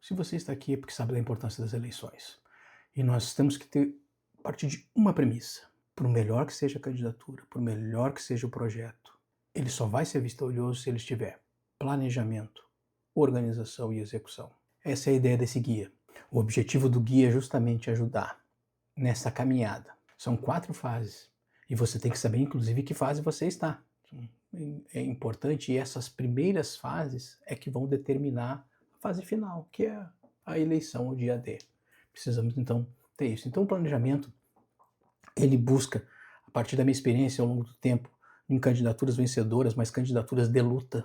Se você está aqui é porque sabe da importância das eleições. E nós temos que ter partir de uma premissa: por melhor que seja a candidatura, por melhor que seja o projeto, ele só vai ser vitorioso se ele tiver planejamento, organização e execução. Essa é a ideia desse guia. O objetivo do guia é justamente ajudar nessa caminhada. São 4 fases e você tem que saber, inclusive, que fase você está. É importante, e essas primeiras fases é que vão determinar a fase final, que é a eleição, o dia D. Precisamos, então, ter isso. Então, o planejamento, ele busca, a partir da minha experiência ao longo do tempo, em candidaturas vencedoras, mas candidaturas de luta,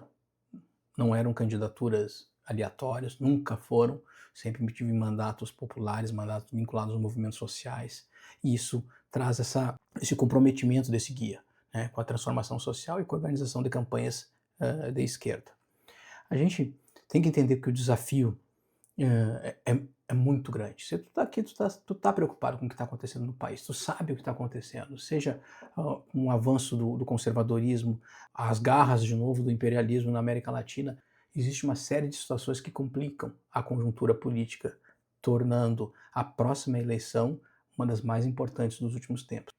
não eram candidaturas aleatórias, nunca foram, sempre tive mandatos populares, mandatos vinculados aos movimentos sociais, e isso traz esse comprometimento desse guia, né, com a transformação social e com a organização de campanhas de esquerda. A gente tem que entender que o desafio é muito grande. Se tu tá aqui, tu tá preocupado com o que está acontecendo no país, tu sabe o que está acontecendo, seja um avanço do conservadorismo, as garras de novo do imperialismo na América Latina, existe uma série de situações que complicam a conjuntura política, tornando a próxima eleição uma das mais importantes dos últimos tempos.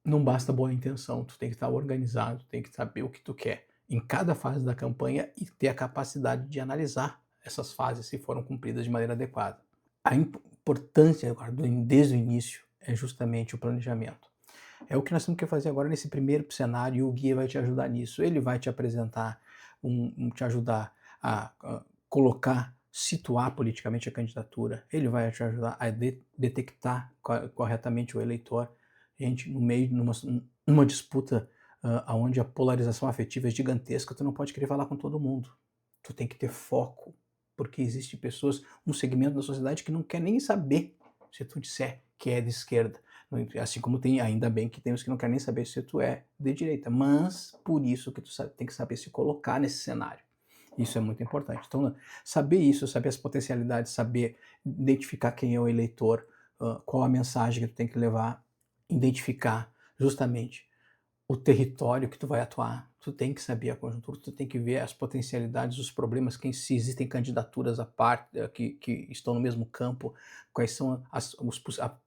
Não basta boa intenção, tu tem que estar organizado, tem que saber o que tu quer em cada fase da campanha e ter a capacidade de analisar essas fases se foram cumpridas de maneira adequada. A importância agora, desde o início, é justamente o planejamento. É o que nós temos que fazer agora nesse primeiro cenário, e o guia vai te ajudar nisso. Ele vai te apresentar, te ajudar a colocar, situar politicamente a candidatura, ele vai te ajudar a detectar corretamente o eleitor. Gente, no meio, numa disputa onde a polarização afetiva é gigantesca, tu não pode querer falar com todo mundo. Tu tem que ter foco, porque existem pessoas, um segmento da sociedade que não quer nem saber se tu disser que é de esquerda. Assim como tem, ainda bem que tem os que não querem nem saber se tu é de direita, mas por isso que tu tem que saber se colocar nesse cenário. Isso é muito importante. Então, saber isso, saber as potencialidades, saber identificar quem é o eleitor, qual a mensagem que tu tem que levar, identificar justamente o território que tu vai atuar, tu tem que saber a conjuntura, tu tem que ver as potencialidades, os problemas, se existem candidaturas à parte, que estão no mesmo campo, quais são as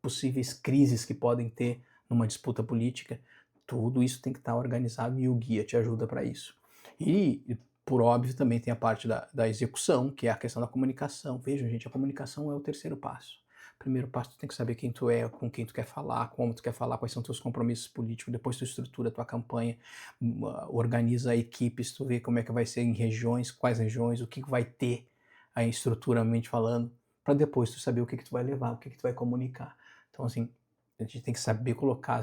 possíveis crises que podem ter numa disputa política. Tudo isso tem que estar organizado e o guia te ajuda para isso. E, por óbvio, também tem a parte da execução, que é a questão da comunicação. Vejam, gente, a comunicação é o terceiro passo. Primeiro passo, tu tem que saber quem tu é, com quem tu quer falar, como tu quer falar, quais são teus compromissos políticos. Depois tu estrutura a tua campanha, organiza equipes, tu vê como é que vai ser em regiões, quais regiões, o que vai ter aí estruturalmente falando, para depois tu saber o que tu vai levar, o que tu vai comunicar. Então, assim, a gente tem que saber colocar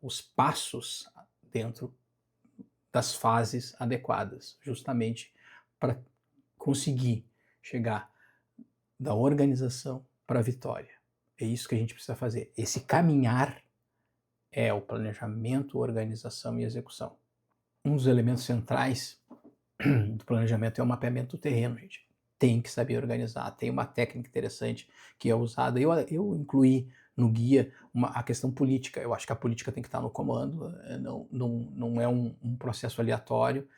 os passos dentro das fases adequadas, justamente para conseguir chegar da organização para a vitória. É isso que a gente precisa fazer. Esse caminhar é o planejamento, organização e execução. Um dos elementos centrais do planejamento é o mapeamento do terreno, gente. Tem que saber organizar. Tem uma técnica interessante que é usada. Eu incluí no guia a questão política. Eu acho que a política tem que estar no comando, não é um processo aleatório,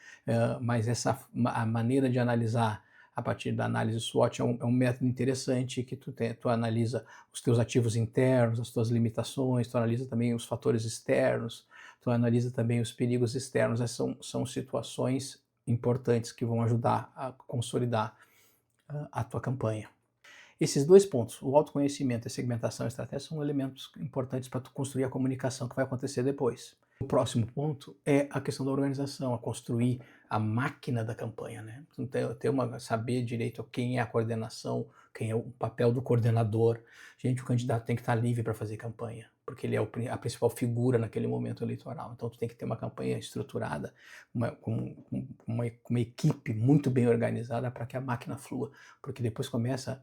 mas a maneira de analisar a partir da análise SWOT é um método interessante que tu analisa os teus ativos internos, as tuas limitações, tu analisa também os fatores externos, tu analisa também os perigos externos. Essas são situações importantes que vão ajudar a consolidar a tua campanha. Esses 2 pontos, o autoconhecimento e a segmentação e estratégia, são elementos importantes para tu construir a comunicação que vai acontecer depois. O próximo ponto é a questão da organização, a construir a máquina da campanha, né? Saber direito quem é a coordenação, quem é o papel do coordenador. Gente, o candidato tem que estar livre para fazer campanha, porque ele é a principal figura naquele momento eleitoral. Então, tu tem que ter uma campanha estruturada, com uma equipe muito bem organizada para que a máquina flua, porque depois começa,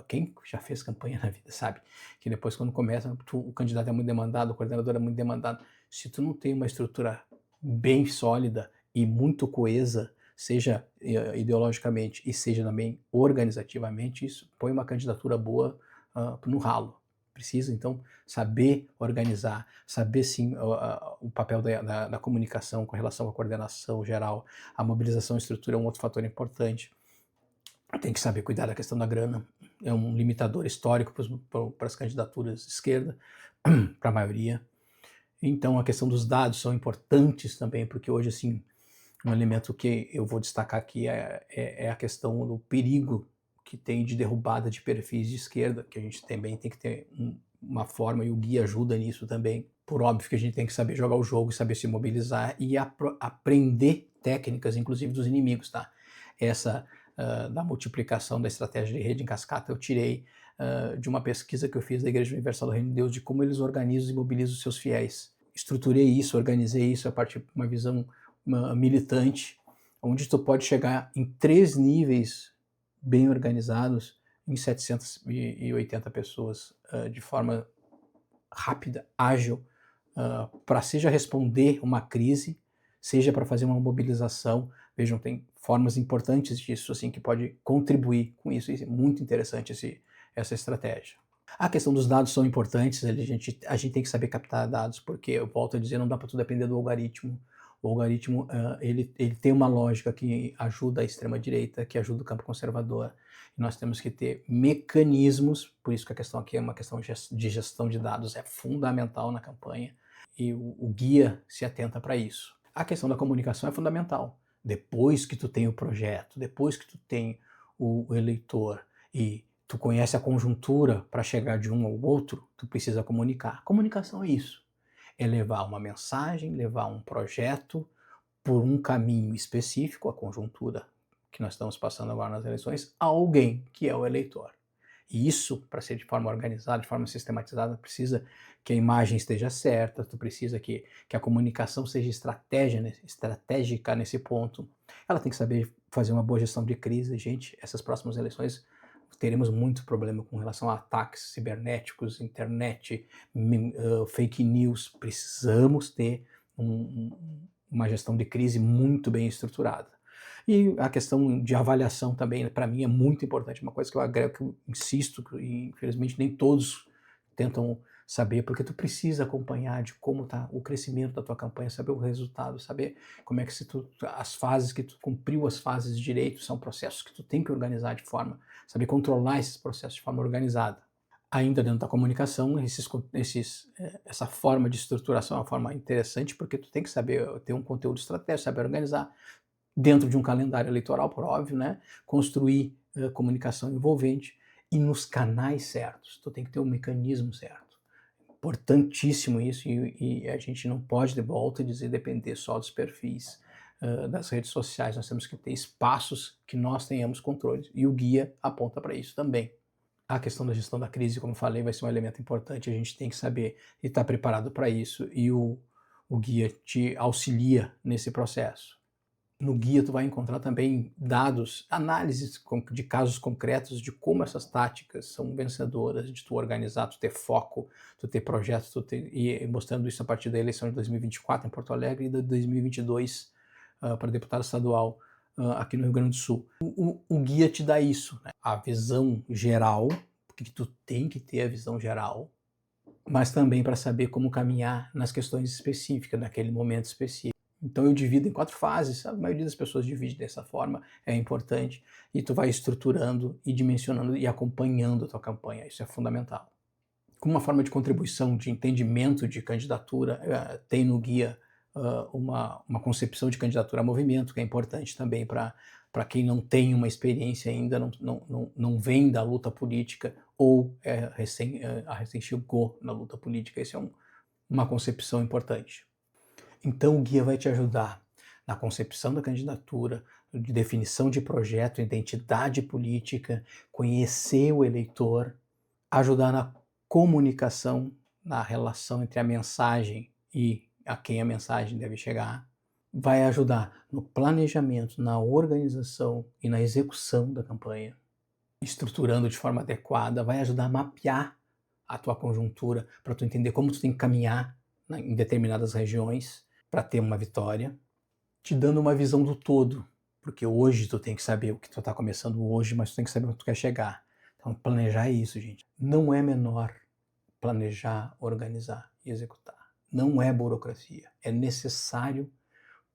quem já fez campanha na vida sabe, que depois quando começa, o candidato é muito demandado, o coordenador é muito demandado. Se tu não tem uma estrutura bem sólida e muito coesa, seja ideologicamente e seja também organizativamente, isso põe uma candidatura boa no ralo. Precisa, então, saber organizar, saber, sim, o papel da comunicação com relação à coordenação geral. A mobilização e estrutura é um outro fator importante. tem que saber cuidar da questão da grana, é um limitador histórico para as candidaturas de esquerda, para a maioria. Então a questão dos dados são importantes também, porque hoje, assim, um elemento que eu vou destacar aqui é a questão do perigo que tem de derrubada de perfis de esquerda, que a gente também tem que ter uma forma, e o guia ajuda nisso também. Por óbvio que a gente tem que saber jogar o jogo, saber se mobilizar e aprender técnicas, inclusive dos inimigos, tá? Essa da multiplicação da estratégia de rede em cascata eu tirei de uma pesquisa que eu fiz da Igreja Universal do Reino de Deus, de como eles organizam e mobilizam os seus fiéis. Estruturei isso, organizei isso a partir de uma visão militante, onde tu pode chegar em 3 níveis bem organizados em 780 pessoas de forma rápida, ágil, para seja responder uma crise, seja para fazer uma mobilização. Vejam, tem formas importantes disso, assim, que pode contribuir com isso. E é muito interessante essa estratégia. A questão dos dados são importantes, a gente tem que saber captar dados, porque, eu volto a dizer, não dá para tudo depender do algoritmo. O algoritmo ele tem uma lógica que ajuda a extrema-direita, que ajuda o campo conservador. E nós temos que ter mecanismos, por isso que a questão aqui é uma questão de gestão de dados, é fundamental na campanha, e o guia se atenta para isso. A questão da comunicação é fundamental. Depois que tu tem o projeto, depois que tu tem o eleitor e tu conhece a conjuntura para chegar de um ao outro, tu precisa comunicar. Comunicação é isso. É levar uma mensagem, levar um projeto por um caminho específico, a conjuntura que nós estamos passando agora nas eleições, a alguém que é o eleitor. E isso, para ser de forma organizada, de forma sistematizada, precisa que a imagem esteja certa, tu precisa que a comunicação seja estratégica nesse ponto. Ela tem que saber fazer uma boa gestão de crise. Gente, essas próximas eleições teremos muito problema com relação a ataques cibernéticos, internet, fake news. Precisamos ter uma gestão de crise muito bem estruturada. E a questão de avaliação também, para mim, é muito importante, uma coisa que eu agrego, que eu insisto, e infelizmente nem todos tentam saber, porque tu precisa acompanhar de como está o crescimento da tua campanha, saber o resultado, saber como é que as fases que tu cumpriu as fases direito, são processos que tu tem que organizar de forma, saber controlar esses processos de forma organizada. Ainda dentro da comunicação, essa forma de estruturação é uma forma interessante, porque tu tem que saber ter um conteúdo estratégico, saber organizar, dentro de um calendário eleitoral, por óbvio, né? Construir comunicação envolvente e nos canais certos. Tu tem que ter um mecanismo certo. Importantíssimo isso, e a gente não pode, de volta a dizer, depender só dos perfis das redes sociais. Nós temos que ter espaços que nós tenhamos controle, e o guia aponta para isso também. A questão da gestão da crise, como falei, vai ser um elemento importante. A gente tem que saber e estar preparado para isso, e o guia te auxilia nesse processo. No guia tu vai encontrar também dados, análises de casos concretos de como essas táticas são vencedoras, de tu organizar, tu ter foco, tu ter projetos, e mostrando isso a partir da eleição de 2024 em Porto Alegre e de 2022 para deputado estadual aqui no Rio Grande do Sul. O guia te dá isso, né? A visão geral, porque tu tem que ter a visão geral, mas também para saber como caminhar nas questões específicas, naquele momento específico. Então eu divido em 4 fases, a maioria das pessoas divide dessa forma, é importante, e tu vai estruturando e dimensionando e acompanhando a tua campanha, isso é fundamental. Como uma forma de contribuição, de entendimento de candidatura, tem no guia uma concepção de candidatura a movimento, que é importante também para quem não tem uma experiência ainda, não vem da luta política ou recém chegou na luta política. Isso é uma concepção importante. Então o guia vai te ajudar na concepção da candidatura, de definição de projeto, identidade política, conhecer o eleitor, ajudar na comunicação, na relação entre a mensagem e a quem a mensagem deve chegar, vai ajudar no planejamento, na organização e na execução da campanha, estruturando de forma adequada, vai ajudar a mapear a tua conjuntura para tu entender como tu tem que caminhar em determinadas regiões para ter uma vitória, te dando uma visão do todo, porque hoje tu tem que saber o que tu está começando hoje, mas tu tem que saber onde tu quer chegar. Então planejar é isso, gente. Não é menor planejar, organizar e executar. Não é burocracia. É necessário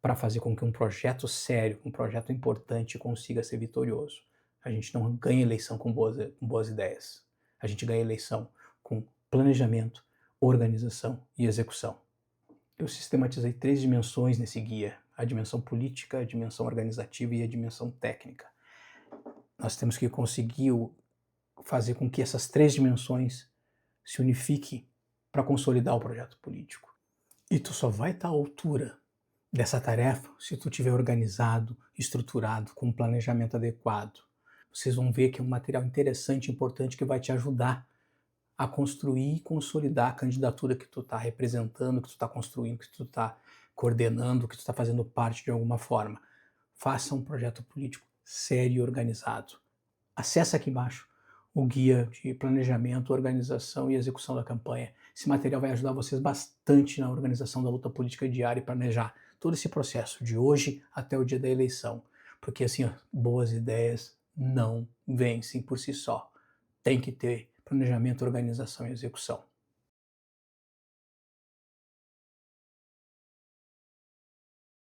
para fazer com que um projeto sério, um projeto importante consiga ser vitorioso. A gente não ganha eleição com boas ideias. A gente ganha eleição com planejamento, organização e execução. Eu sistematizei 3 dimensões nesse guia: a dimensão política, a dimensão organizativa e a dimensão técnica. Nós temos que conseguir fazer com que essas 3 dimensões se unifiquem para consolidar o projeto político. E tu só vai estar à altura dessa tarefa se tu estiver organizado, estruturado, com um planejamento adequado. Vocês vão ver que é um material interessante, importante, que vai te ajudar a construir e consolidar a candidatura que tu está representando, que tu está construindo, que tu está coordenando, que tu está fazendo parte de alguma forma. Faça um projeto político sério e organizado. Acesse aqui embaixo o guia de planejamento, organização e execução da campanha. Esse material vai ajudar vocês bastante na organização da luta política diária e planejar todo esse processo de hoje até o dia da eleição. Porque assim, boas ideias não vencem por si só. Tem que ter planejamento, organização e execução.